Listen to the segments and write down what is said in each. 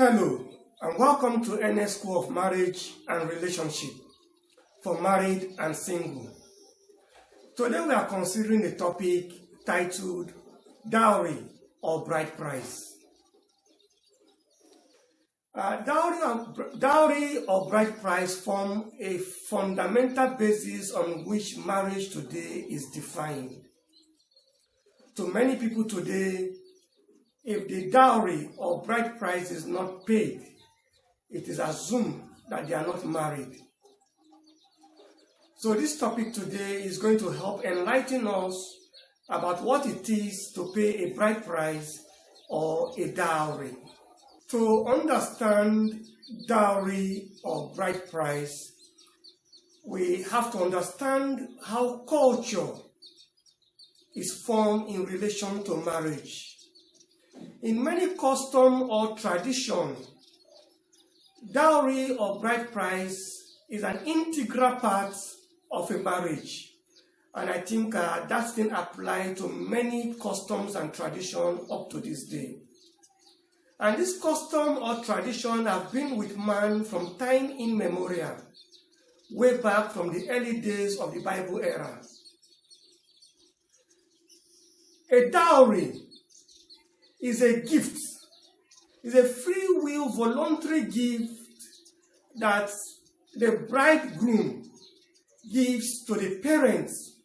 Hello, and welcome to NS School of Marriage and Relationship for married and single. Today we are considering a topic titled Dowry or Bride Price. Dowry or bride price form a fundamental basis on which marriage today is defined. To many people today, if the dowry or bride price is not paid, it is assumed that they are not married. So this topic today is going to help enlighten us about what it is to pay a bride price or a dowry. To understand dowry or bride price, we have to understand how culture is formed in relation to marriage. In many custom or tradition, dowry or bride price is an integral part of a marriage. And I think that thing applies to many customs and traditions up to this day. And this custom or tradition have been with man from time immemorial, way back from the early days of the Bible era. A dowry is a gift, is a free will voluntary gift that the bridegroom gives to the parents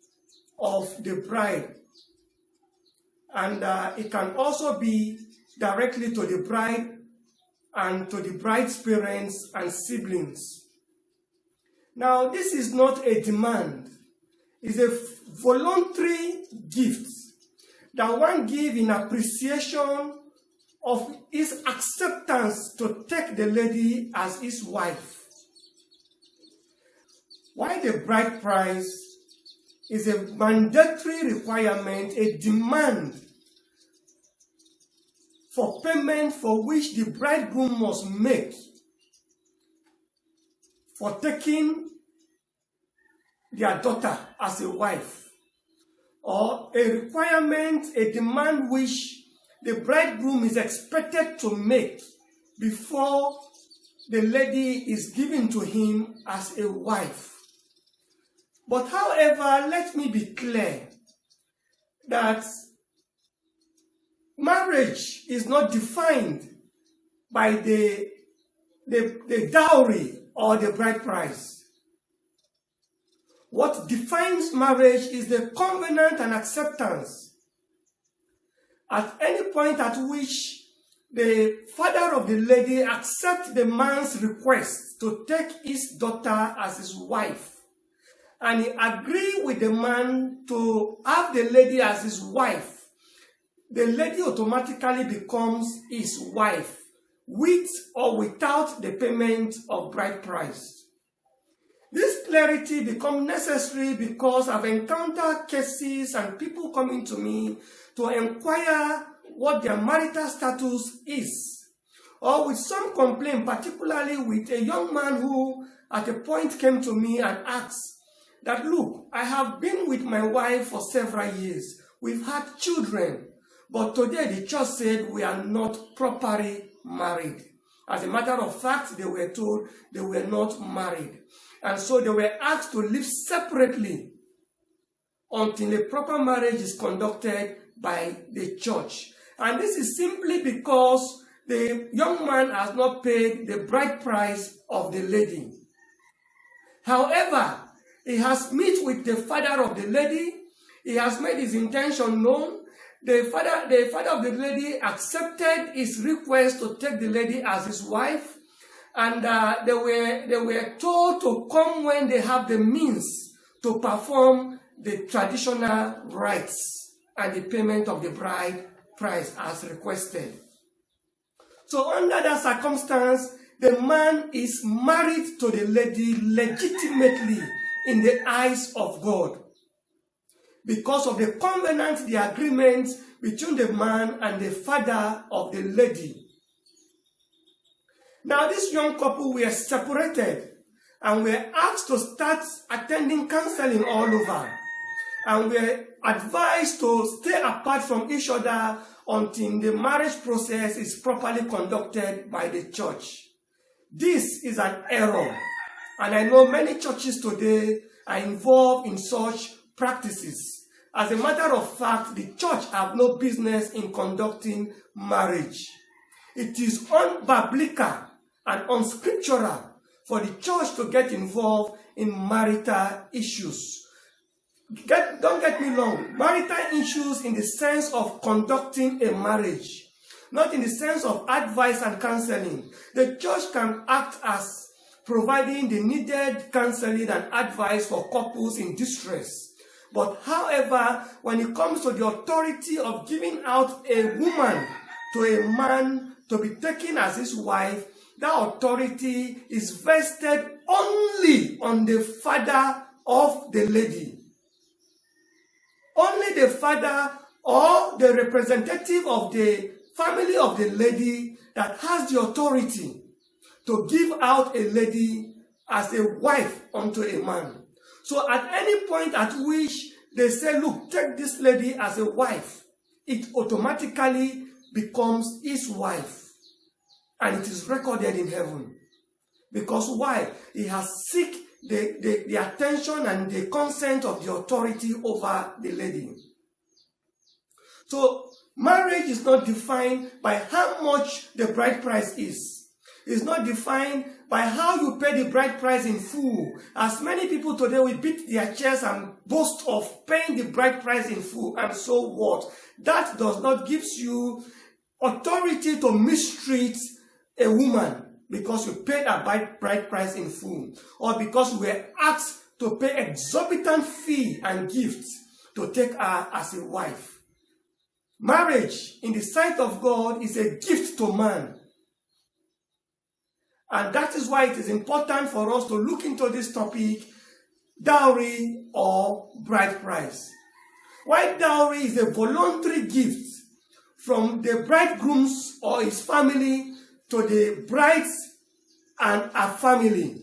of the bride. And it can also be directly to the bride and to the bride's parents and siblings. Now, this is not a demand. It's a voluntary gift that one gives in appreciation of his acceptance to take the lady as his wife. While the bride price is a mandatory requirement, a demand for payment for which the bridegroom must make for taking their daughter as a wife, or a requirement, a demand which the bridegroom is expected to make before the lady is given to him as a wife. But however, let me be clear that marriage is not defined by the dowry or the bride price. What defines marriage is the covenant and acceptance. At any point at which the father of the lady accepts the man's request to take his daughter as his wife, and he agrees with the man to have the lady as his wife, the lady automatically becomes his wife, with or without the payment of bride price. This clarity becomes necessary because I've encountered cases and people coming to me to inquire what their marital status is, or with some complaint, particularly with a young man who at a point came to me and asked that, look, I have been with my wife for several years. We've had children, but today the church said we are not properly married. As a matter of fact, they were told they were not married. And so they were asked to live separately until a proper marriage is conducted by the church. And this is simply because the young man has not paid the bride price of the lady. However, he has met with the father of the lady. He has made his intention known. The father of the lady accepted his request to take the lady as his wife. And they were told to come when they have the means to perform the traditional rites and the payment of the bride price as requested. So under that circumstance, the man is married to the lady legitimately in the eyes of God, because of the covenant, the agreement between the man and the father of the lady. Now, this young couple were separated and were asked to start attending counseling all over. and we're advised to stay apart from each other until the marriage process is properly conducted by the church. This is an error, and I know many churches today are involved in such practices. As a matter of fact, the church have no business in conducting marriage. It is unbiblical and unscriptural for the church to get involved in marital issues. Don't get me wrong, marital issues in the sense of conducting a marriage, not in the sense of advice and counseling. The church can act as providing the needed counseling and advice for couples in distress. But however, when it comes to the authority of giving out a woman to a man to be taken as his wife, that authority is vested only on the father of the lady. Only the father or the representative of the family of the lady that has the authority to give out a lady as a wife unto a man. So at any point at which they say, look, take this lady as a wife, it automatically becomes his wife. And it is recorded in heaven. Because why? He has sought the attention and the consent of the authority over the lady. So marriage is not defined by how much the bride price is. It's not defined by how you pay the bride price in full. As many people today will beat their chests and boast of paying the bride price in full. And so what? That does not give you authority to mistreat a woman because you paid a bride price in full, or because you were asked to pay exorbitant fee and gifts to take her as a wife. Marriage, in the sight of God, is a gift to man. And that is why it is important for us to look into this topic, dowry or bride price. Why dowry is a voluntary gift from the bridegroom's or his family to the bride's and her family.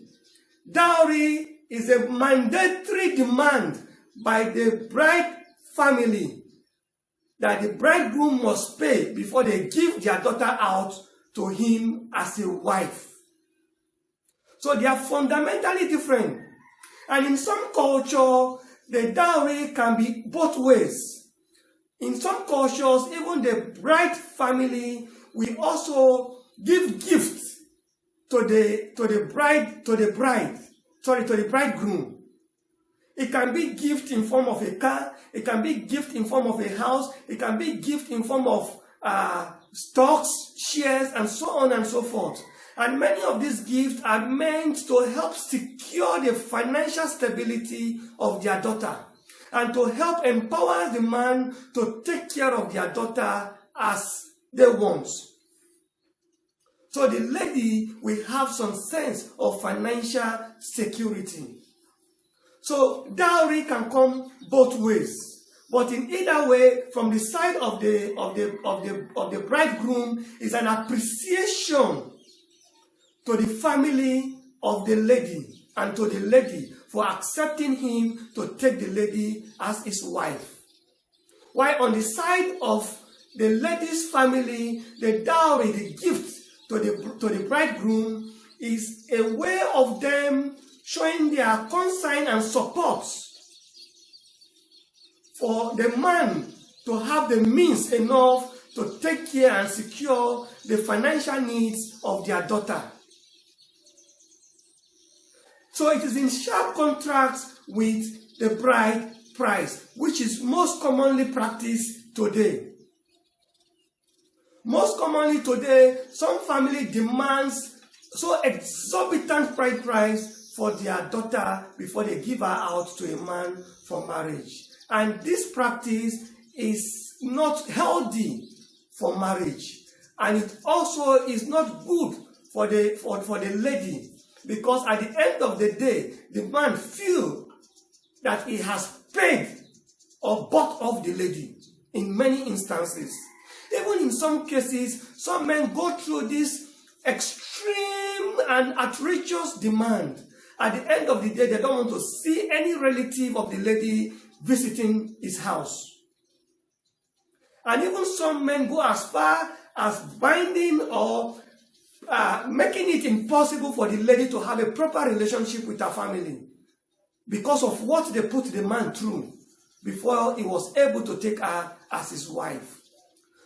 Dowry is a mandatory demand by the bride family that the bridegroom must pay before they give their daughter out to him as a wife. So they are fundamentally different. And in some culture, the dowry can be both ways. In some cultures, even the bride family will also give gifts to the bridegroom. It can be gift in form of a car, it can be gift in form of a house, it can be gift in form of stocks, shares, and so on and so forth. And many of these gifts are meant to help secure the financial stability of their daughter and to help empower the man to take care of their daughter as they want. So the lady will have some sense of financial security. So dowry can come both ways. But in either way, from the side of the bridegroom is an appreciation to the family of the lady and to the lady for accepting him to take the lady as his wife. While on the side of the lady's family, the dowry, the gift to the bridegroom is a way of them showing their concern and support for the man to have the means enough to take care and secure the financial needs of their daughter. So it is in sharp contrast with the bride price, which is most commonly practiced today. Most commonly today, some family demands so exorbitant bride price for their daughter before they give her out to a man for marriage. And this practice is not healthy for marriage. And it also is not good for the lady, because at the end of the day, the man feels that he has paid or bought off the lady in many instances. Even in some cases, some men go through this extreme and outrageous demand. At the end of the day, they don't want to see any relative of the lady visiting his house. And even some men go as far as binding or making it impossible for the lady to have a proper relationship with her family because of what they put the man through before he was able to take her as his wife.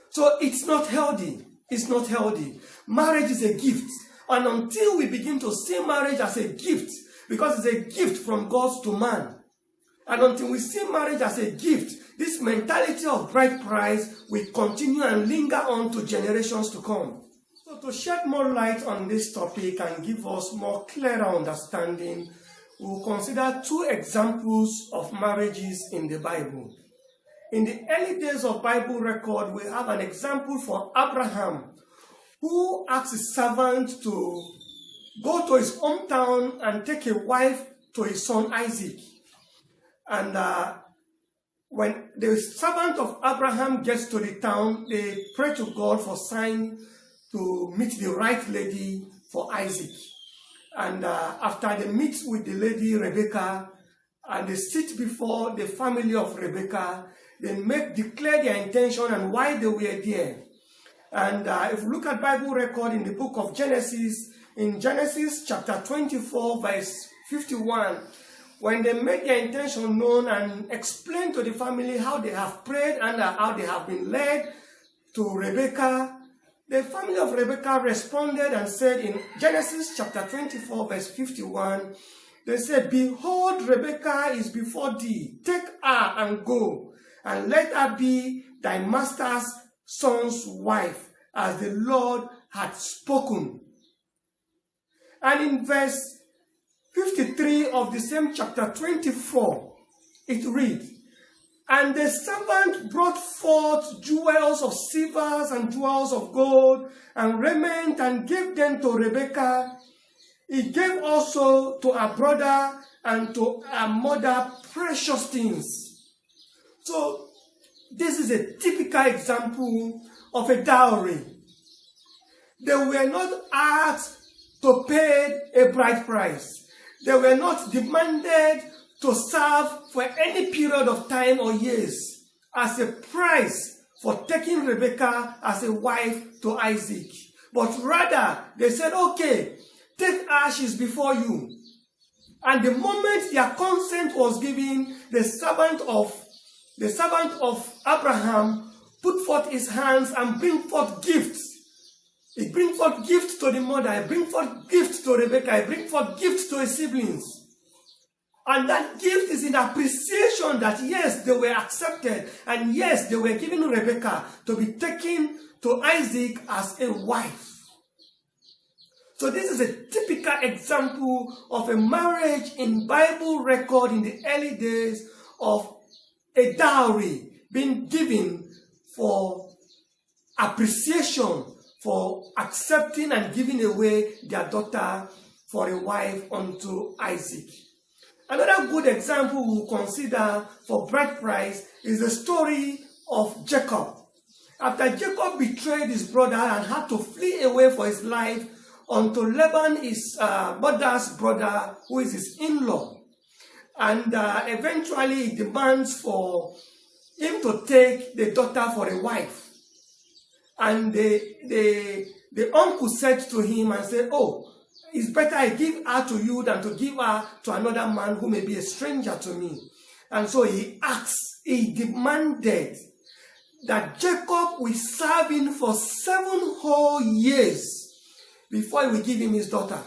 So it's not healthy. It's not healthy. Marriage is a gift. And until we begin to see marriage as a gift, because it's a gift from God to man, and until we see marriage as a gift, this mentality of bride price will continue and linger on to generations to come. So to shed more light on this topic and give us more clearer understanding, we'll consider two examples of marriages in the Bible. In the early days of Bible record, we have an example for Abraham, who asked his servant to go to his hometown and take a wife to his son Isaac. And when the servant of Abraham gets to the town, they pray to God for sign to meet the right lady for Isaac. And after they meet with the lady Rebecca, and they sit before the family of Rebecca, they declare their intention and why they were there. And if we look at Bible record in the book of Genesis, in Genesis chapter 24, verse 51, when they made their intention known and explained to the family how they have prayed and how they have been led to Rebecca, the family of Rebecca responded and said in Genesis chapter 24, verse 51, they said, "Behold, Rebecca is before thee. Take her and go, and let her be thy master's son's wife, as the Lord had spoken." And in verse 53 of the same chapter 24, it reads, "And the servant brought forth jewels of silver and jewels of gold and raiment and gave them to Rebekah. He gave also to her brother and to her mother precious things." So this is a typical example of a dowry. They were not asked to pay a bride price. They were not demanded to serve for any period of time or years as a price for taking Rebecca as a wife to Isaac. But rather, they said, "Okay, take her, she's before you." And the moment their consent was given, the servant of Abraham put forth his hands and bring forth gifts. He bring forth gifts to the mother, he bring forth gifts to Rebecca, he bring forth gifts to his siblings. And that gift is in appreciation that yes, they were accepted, and yes, they were given Rebecca to be taken to Isaac as a wife. So this is a typical example of a marriage in Bible record in the early days of a dowry being given for appreciation, for accepting and giving away their daughter for a wife unto Isaac. Another good example we'll consider for bride price is the story of Jacob. After Jacob betrayed his brother and had to flee away for his life unto Laban, his mother's brother, who is his in-law. And eventually he demands for him to take the daughter for a wife. And the uncle said to him and said, "Oh, it's better I give her to you than to give her to another man who may be a stranger to me." And so he demanded that Jacob will serve him for 7 whole years before he will give him his daughter.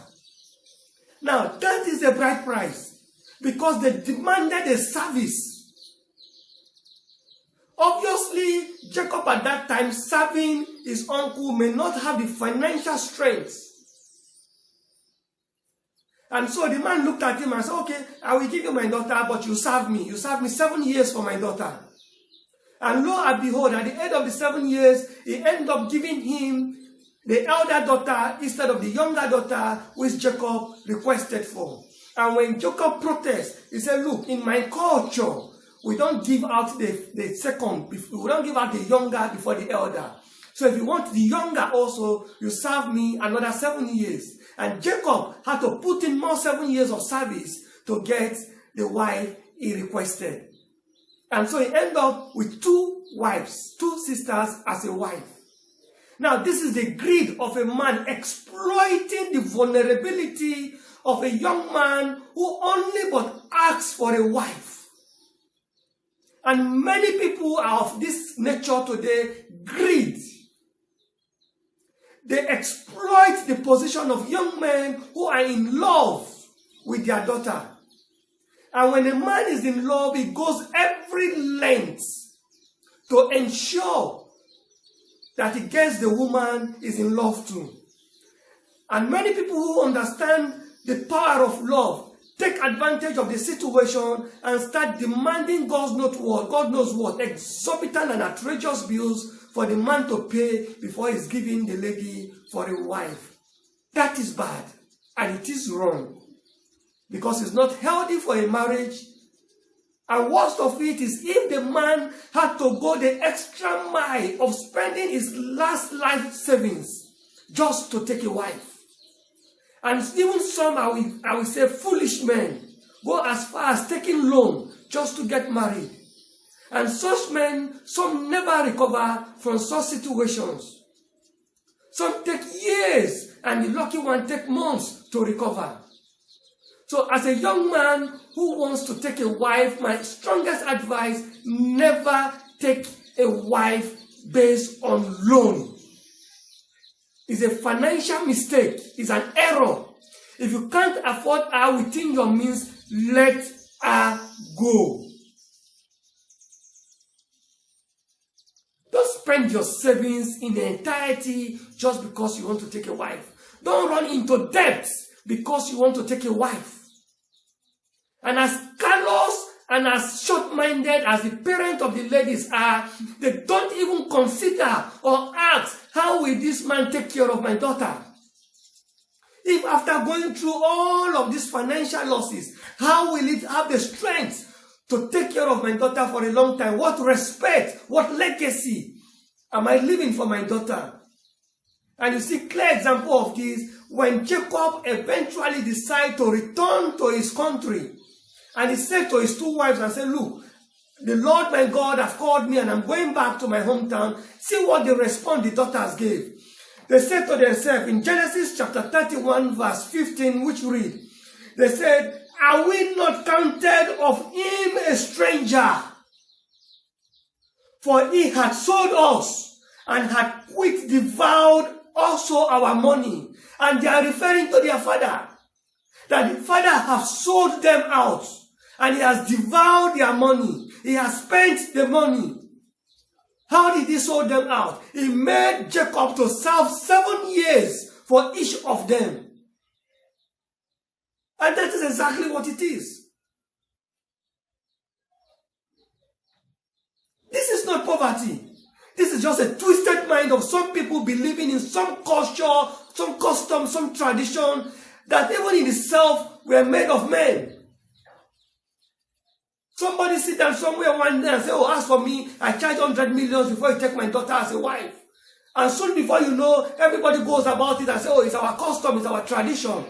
Now, that is the bride price, because they demanded a service. Obviously, Jacob at that time serving his uncle may not have the financial strength. And so the man looked at him and said, "Okay, I will give you my daughter, but you serve me. You serve me 7 years for my daughter." And lo and behold, at the end of the 7 years, he ended up giving him the elder daughter instead of the younger daughter which Jacob requested for. And when Jacob protests, he said, "Look, in my culture, we don't give out the second, we don't give out the younger before the elder. So if you want the younger also, you serve me another 7 years." And Jacob had to put in more 7 years of service to get the wife he requested. And so he ended up with 2 wives, 2 sisters as a wife. Now, this is the greed of a man exploiting the vulnerability of a young man who only but asks for a wife. And many people are of this nature today, greed. They exploit the position of young men who are in love with their daughter. And when a man is in love, he goes every length to ensure that he gets the woman he's in love to. And many people who understand the power of love take advantage of the situation and start demanding God knows what, exorbitant and outrageous bills for the man to pay before he's giving the lady for a wife. That is bad, and it is wrong, because it's not healthy for a marriage. And worst of it is if the man had to go the extra mile of spending his last life savings just to take a wife. And even some, I will say, foolish men go as far as taking loan just to get married. And such men, some never recover from such situations. Some take years, and the lucky one take months to recover. So as a young man who wants to take a wife, my strongest advice, never take a wife based on loan. It's a financial mistake. It's an error. If you can't afford her within your means, let her go. Don't spend your savings in the entirety just because you want to take a wife. Don't run into debt because you want to take a wife. And as callous and as short-minded as the parents of the ladies are, they don't even consider or ask, how will this man take care of my daughter? If after going through all of these financial losses, how will it have the strength to take care of my daughter for a long time? What respect, what legacy am I leaving for my daughter? And you see clear example of this when Jacob eventually decided to return to his country. And he said to his 2 wives and said, look, the Lord my God have called me and I'm going back to my hometown. See what the response the daughters gave. They said to themselves in Genesis chapter 31 verse 15, which read, they said, are we not counted of him a stranger? For he had sold us and had quick devoured also our money. And they are referring to their father, that the father has sold them out. And he has devoured their money. He has spent the money. How did he sold them out? He made Jacob to serve 7 years for each of them. And that is exactly what it is. This is not poverty. This is just a twisted mind of some people believing in some culture, some custom, some tradition, that even in itself were made of men. Somebody sit down somewhere one day and say, oh, as for me, I charge 100 million before you take my daughter as a wife. And soon before you know, everybody goes about it and say, oh, it's our custom, it's our tradition.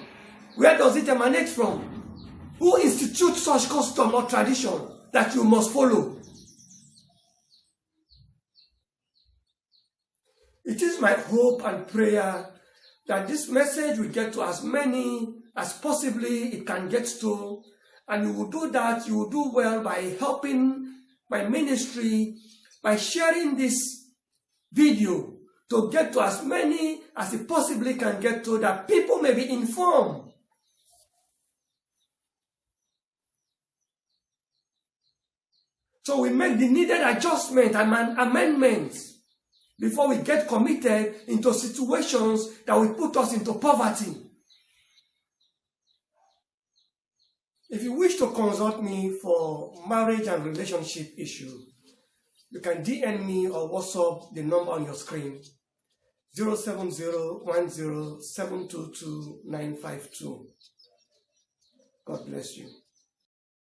Where does it emanate from? Who institutes such custom or tradition that you must follow? It is my hope and prayer that this message will get to as many as possibly it can get to. And you will do that, you will do well by helping my ministry, by sharing this video to get to as many as it possibly can get to, that people may be informed. So we make the needed adjustment and amendments before we get committed into situations that will put us into poverty. If you wish to consult me for marriage and relationship issue, you can DM me or WhatsApp the number on your screen, 07010722952. God bless you.